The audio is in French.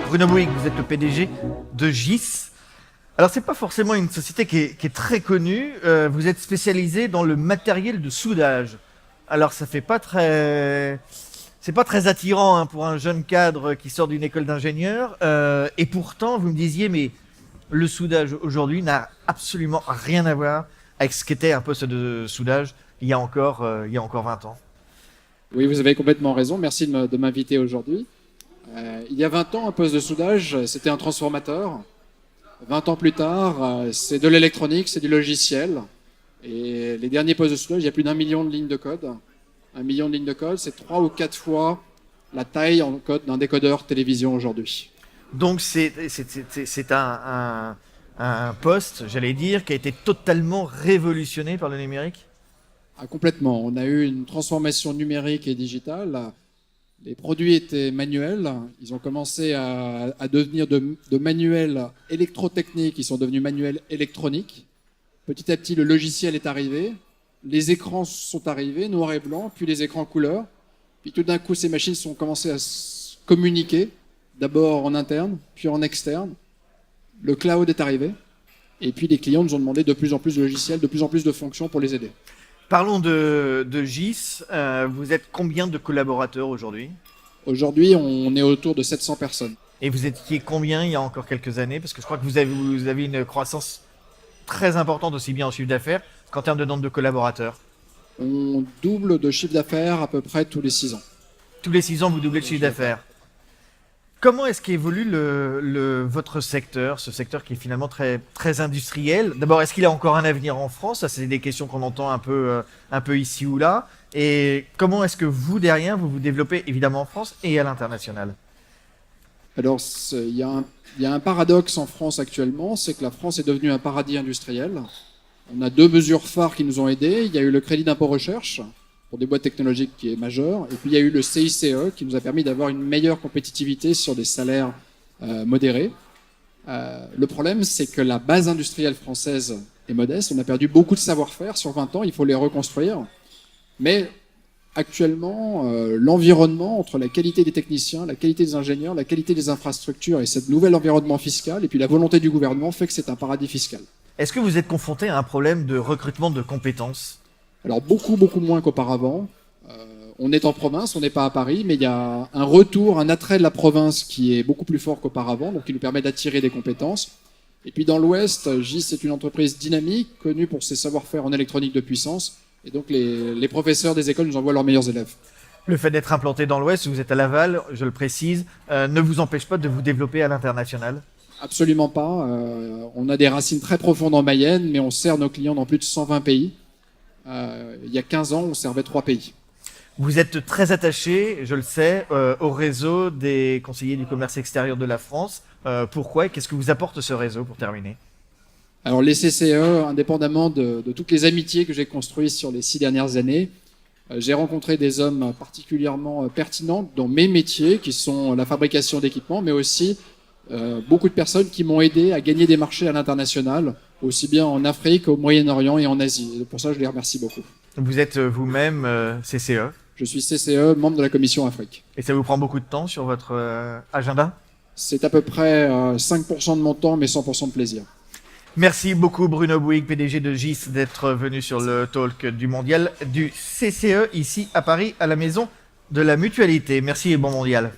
Bruno Bouygues, vous êtes le PDG de GIS. Alors, c'est pas forcément une société qui est très connue. Vous êtes spécialisé dans le matériel de soudage. Alors, ça fait pas très... C'est pas très attirant hein, pour un jeune cadre qui sort d'une école d'ingénieur. Et pourtant, vous me disiez, mais le soudage aujourd'hui n'a absolument rien à voir avec ce qu'était un poste de soudage il y a encore 20 ans. Oui, vous avez complètement raison. Merci de m'inviter aujourd'hui. Il y a 20 ans, un poste de soudage, c'était un transformateur. 20 ans plus tard, c'est de l'électronique, c'est du logiciel. Et les derniers postes de soudage, il y a plus d'1 million de lignes de code. 1 million de lignes de code, c'est 3 ou 4 fois la taille en code d'un décodeur télévision aujourd'hui. Donc c'est un poste, j'allais dire, qui a été totalement révolutionné par le numérique. Ah, complètement. On a eu une transformation numérique et digitale. Les produits étaient manuels. Ils ont commencé à devenir de manuels électrotechniques. Ils sont devenus manuels électroniques. Petit à petit, le logiciel est arrivé. Les écrans sont arrivés, noir et blanc, puis les écrans couleur. Puis tout d'un coup, ces machines sont commencées à se communiquer, d'abord en interne, puis en externe. Le cloud est arrivé. Et puis les clients nous ont demandé de plus en plus de logiciels, de plus en plus de fonctions pour les aider. Parlons de GIS. Vous êtes combien de collaborateurs aujourd'hui? Aujourd'hui, on est autour de 700 personnes. Et vous étiez combien il y a encore quelques années? Parce que je crois que vous avez une croissance très importante aussi bien en chiffre d'affaires qu'en termes de nombre de collaborateurs. On double de chiffre d'affaires à peu près tous les 6 ans. Tous les 6 ans, vous doublez le chiffre d'affaires. Comment est-ce qu'évolue votre secteur, ce secteur qui est finalement très, très industriel? D'abord, est-ce qu'il a encore un avenir en France? Ça, c'est des questions qu'on entend un peu ici ou là. Et comment est-ce que vous, derrière, vous vous développez évidemment en France et à l'international? Alors, il y a un paradoxe en France actuellement, c'est que la France est devenue un paradis industriel. On a 2 mesures phares qui nous ont aidés. Il y a eu le crédit d'impôt recherche pour des boîtes technologiques qui est majeur. Et puis il y a eu le CICE qui nous a permis d'avoir une meilleure compétitivité sur des salaires modérés. Le problème, c'est que la base industrielle française est modeste. On a perdu beaucoup de savoir-faire sur 20 ans, il faut les reconstruire. Mais actuellement, l'environnement entre la qualité des techniciens, la qualité des ingénieurs, la qualité des infrastructures et ce nouvel environnement fiscal, et puis la volonté du gouvernement fait que c'est un paradis fiscal. Est-ce que vous êtes confronté à un problème de recrutement de compétences? Alors beaucoup moins qu'auparavant. On est en province, on n'est pas à Paris, mais il y a un retour, un attrait de la province qui est beaucoup plus fort qu'auparavant, donc qui nous permet d'attirer des compétences. Et puis dans l'Ouest, GIS est une entreprise dynamique, connue pour ses savoir-faire en électronique de puissance, et donc les professeurs des écoles nous envoient leurs meilleurs élèves. Le fait d'être implanté dans l'Ouest, vous êtes à Laval, je le précise, ne vous empêche pas de vous développer à l'international? Absolument pas. On a des racines très profondes en Mayenne, mais on sert nos clients dans plus de 120 pays. Il y a 15 ans, on servait 3 pays. Vous êtes très attaché, je le sais, au réseau des conseillers du commerce extérieur de la France. Pourquoi et qu'est-ce que vous apporte ce réseau pour terminer? Alors les CCE, indépendamment de toutes les amitiés que j'ai construites sur les 6 dernières années, j'ai rencontré des hommes particulièrement pertinents dans mes métiers, qui sont la fabrication d'équipements, mais aussi beaucoup de personnes qui m'ont aidé à gagner des marchés à l'international, aussi bien en Afrique, au Moyen-Orient et en Asie. Et pour ça, je les remercie beaucoup. Vous êtes vous-même CCE. Je suis CCE, membre de la Commission Afrique. Et ça vous prend beaucoup de temps sur votre agenda? C'est à peu près 5% de mon temps, mais 100% de plaisir. Merci beaucoup Bruno Bouygues, PDG de GIS, d'être venu sur le talk du mondial du CCE ici à Paris, à la Maison de la Mutualité. Merci et bon mondial.